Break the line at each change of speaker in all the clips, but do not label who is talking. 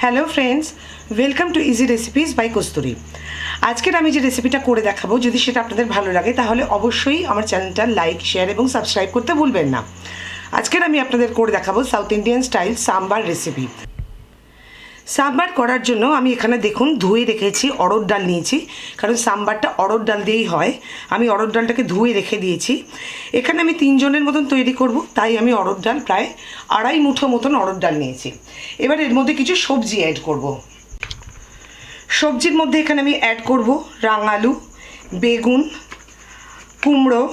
Hello friends, welcome to easy recipes by Kasturi. আজকের আমি যে রেসিপিটা করে দেখাবো, যদি সেটা আপনাদের ভালো লাগে তাহলে অবশ্যই আমার চ্যানেলটা লাইক, শেয়ার এবং সাবস্ক্রাইব করতে ভুলবেন না। আজকের আমি আপনাদের করে দেখাবো south Indian style sambar recipe. Sambar করার জন্য আমি এখানে দেখুন ধুয়ে রেখেছি, অড়হর ডাল নিয়েছি, কারণ সাম্বারটা অড়হর ডাল দিয়েই হয়। আমি অড়হর ডালটাকে ধুয়ে রেখে দিয়েছি। এখানে আমি 3 জনের মতন তৈরি করব, তাই আমি অড়হর ডাল প্রায় 2.5 মুঠো মতন অড়হর ডাল নিয়েছি। এবার এর মধ্যে কিছু সবজি অ্যাড করব। সবজির মধ্যে এখানে আমি অ্যাড করব রাঙালু, বেগুন, কুমড়ো।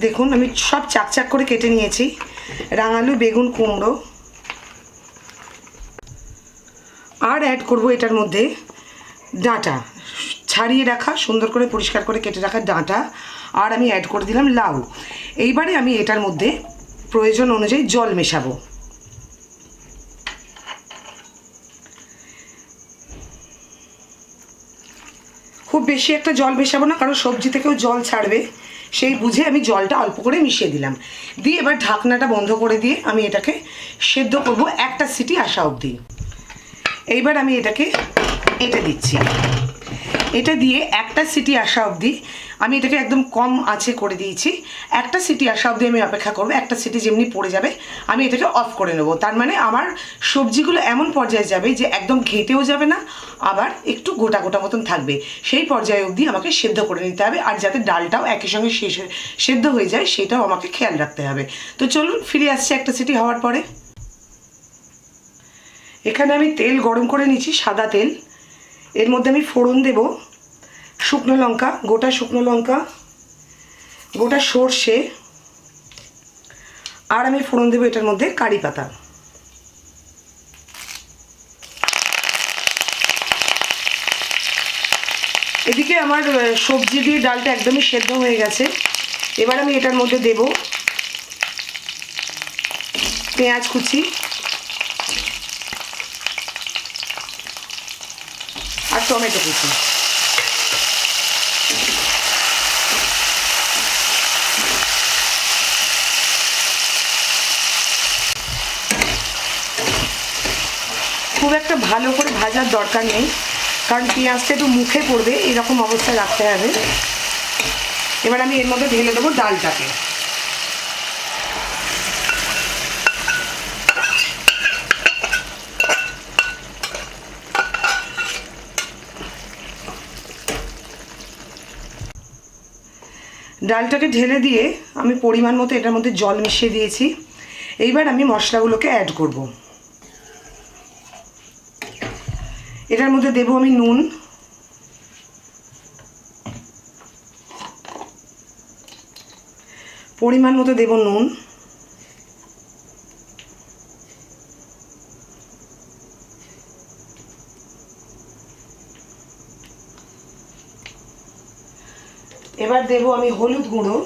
দেখুন আমি সব চাকচাক করে কেটে নিয়েছি, রাঙালু, বেগুন, কুমড়ো। আর অ্যাড করব এটার মধ্যে ডাঁটা, ছাড়িয়ে রাখা, সুন্দর করে পরিষ্কার করে কেটে রাখা ডাঁটা। আর আমি অ্যাড করে দিলাম লাউ। এইবারে আমি এটার মধ্যে প্রয়োজন অনুযায়ী জল মেশাবো। খুব বেশি একটা জল মেশাবো না, কারণ সবজি থেকেও জল ছাড়বে, সেই বুঝে আমি জলটা অল্প করে মিশিয়ে দিলাম। দিয়ে এবার ঢাকনাটা বন্ধ করে দিয়ে আমি এটাকে সেদ্ধ করব একটা সিটি আসা অবধি। এইবার আমি এটাকে এঁটে দিচ্ছি। এটা দিয়ে একটা সিটি আসা অবধি আমি এটাকে একদম কম আঁচে করে দিয়েছি। একটা সিটি আসা অবধি আমি অপেক্ষা করবো। একটা সিটি যেমনি পড়ে যাবে আমি এটাকে অফ করে নেবো। তার মানে আমার সবজিগুলো এমন পর্যায়ে যাবে যে একদম ঘেঁটেও যাবে না, আবার একটু গোটা গোটা মতন থাকবে। সেই পর্যায়ে অবধি আমাকে সেদ্ধ করে নিতে হবে, আর যাতে ডালটাও একই সঙ্গে সেদ্ধ হয়ে যায় সেটাও আমাকে খেয়াল রাখতে হবে। তো চলুন ফিরে আসছি একটা সিটি হওয়ার পরে। এখানে আমি তেল গরম করে নিচ্ছি, সাদা তেল। এর মধ্যে আমি ফোড়ন দেব শুকনো লঙ্কা, গোটা শুকনো লঙ্কা, গোটা সর্ষে, আর আমি ফোড়ন দেবো এটার মধ্যে কারি পাতা। এদিকে আমার সবজি দিয়ে ডালটা একদমই সেদ্ধ হয়ে গেছে। এবার আমি এটার মধ্যে দেব পেঁয়াজ কুচি আর টমেটো কুচি। খুব একটা ভালো করে ভাজার দরকার নেই, কারণ পেঁয়াজটা একটু মুখে পড়বে, এরকম অবস্থায় রাখতে হবে। এবার আমি এর মধ্যে ঢেলে দেবো ডালটাকে। ডালটাকে ঢেলে দিয়ে আমি পরিমাণ মতো এটার মধ্যে জল মিশিয়ে দিয়েছি। এইবার আমি মশলাগুলোকে অ্যাড করব। এটার মধ্যে দেবো আমি নুন, পরিমাণ মতো দেব নুন, এবার দেব আমি হলুদ গুঁড়ো,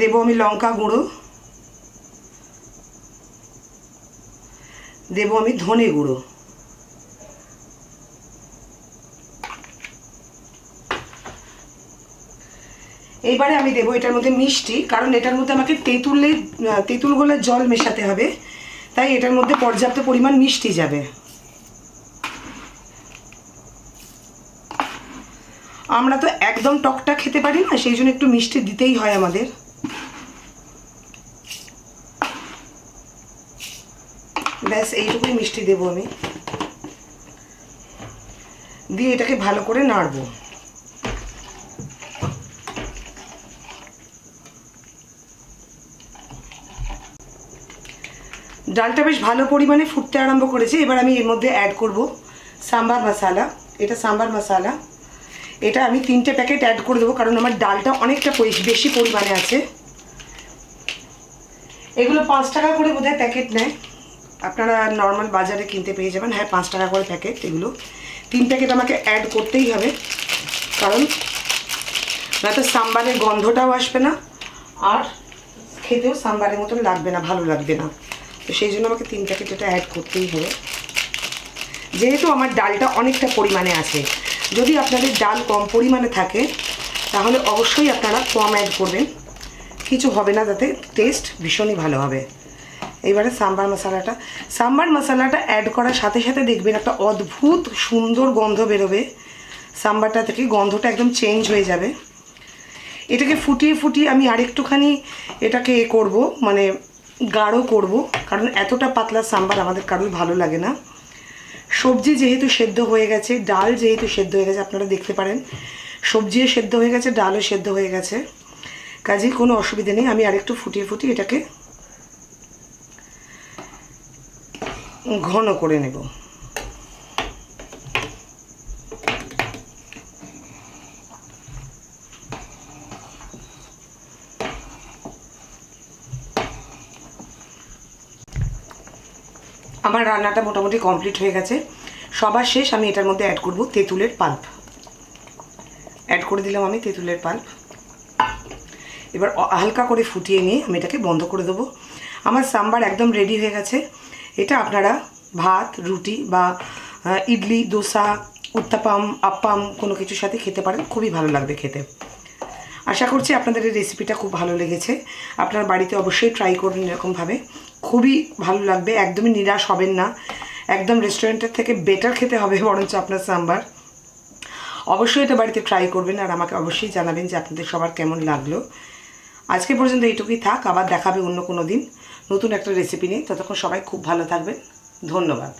দেব আমি লঙ্কা গুঁড়ো, দেব আমি ধনে গুঁড়ো। এইবারে আমি দেবো এটার মধ্যে মিষ্টি, কারণ এটার মধ্যে আমাকে তেঁতুল গোলার জল মেশাতে হবে, তাই এটার মধ্যে পর্যাপ্ত পরিমাণ মিষ্টি যাবে। আমরা তো একদম টকটা খেতে পারি না, সেই জন্য একটু মিষ্টি দিতেই হয় আমাদের। ব্যাস এইটুকুই মিষ্টি দেবো আমি। দিয়ে এটাকে ভালো করে নাড়বো। ডালটা বেশ ভালো পরিমাণে ফুটতে আরম্ভ করেছে। এবার আমি এর মধ্যে অ্যাড করব সাম্বার মশলা। এটা সাম্বার মশলা, এটা আমি 3টে প্যাকেট অ্যাড করে দেবো, কারণ আমার ডালটা অনেকটা বেশি পরিমাণে আছে। এগুলো 5 টাকা করে বোধহয় প্যাকেট নেয়, আপনারা নর্মাল বাজারে কিনতে পেয়ে যাবেন। হ্যাঁ, 5 টাকা করে প্যাকেট। এগুলো 3 প্যাকেট আমাকে অ্যাড করতেই হবে, কারণ নয়তো সাম্বারের গন্ধটাও আসবে না, আর খেতেও সাম্বারের মতন লাগবে না, ভালো লাগবে না। তো সেই জন্য আমাকে 3 প্যাকেট এটা অ্যাড করতেই হবে, যেহেতু আমার ডালটা অনেকটা পরিমাণে আছে। যদি আপনাদের ডাল কম পরিমাণে থাকে
তাহলে অবশ্যই আপনারা কম অ্যাড করবেন, কিছু হবে না, তাতে টেস্ট ভীষণই ভালো হবে। এবারে সাম্বার মশলাটা অ্যাড করার সাথে সাথে দেখবেন একটা অদ্ভুত সুন্দর গন্ধ বেরোবে সাম্বারটা থেকে, গন্ধটা একদম চেঞ্জ হয়ে যাবে। এটাকে ফুটিয়ে ফুটিয়ে আমি আরেকটুখানি এটাকে করব, মানে গাঢ় করব, কারণ এতটা পাতলা সাম্বার আমাদের কারোর ভালো লাগে না। সবজি যেহেতু সেদ্ধ হয়ে গেছে, ডাল যেহেতু সেদ্ধ হয়ে গেছে, আপনারা দেখতে পারেন সবজিও সেদ্ধ হয়ে গেছে, ডালও সেদ্ধ হয়ে গেছে, কাজেই কোনো অসুবিধা নেই। আমি আরেকটু ফুটিয়ে ফুটিয়ে এটাকে ঘন করে নেব। আমার রান্নাটা মোটামুটি কমপ্লিট হয়ে গেছে। সবার শেষ আমি এটার মধ্যে অ্যাড করব তেঁতুলের পাল্প। অ্যাড করে দিলাম আমি তেঁতুলের পাল্প। এবার হালকা করে ফুটিয়ে নিয়ে আমি এটাকে বন্ধ করে দেবো। আমার সাম্বার একদম রেডি হয়ে গেছে। এটা আপনারা ভাত, রুটি বা ইডলি, দোসা, উত্তাপাম, আপ্পাম কোনো কিছুর সাথে খেতে পারেন, খুবই ভালো লাগবে খেতে। আশা করছি আপনাদের এই রেসিপিটা খুব ভালো লেগেছে। আপনার বাড়িতে অবশ্যই ট্রাই করবেন এরকমভাবে, খুবই ভালো লাগবে, একদমই নিরাশ হবেন না। একদম রেস্টুরেন্টের থেকে বেটার খেতে হবে বরঞ্চ আপনার সাম্বার। অবশ্যই এটা বাড়িতে ট্রাই করবেন আর আমাকে অবশ্যই জানাবেন যে আপনাদের সবার কেমন লাগলো। আজকে পর্যন্ত এইটুকুই থাক, আবার দেখাবে অন্য কোনো দিন নতুন একটা রেসিপি নিয়ে। ততক্ষণ সবাই খুব ভালো থাকবেন। ধন্যবাদ।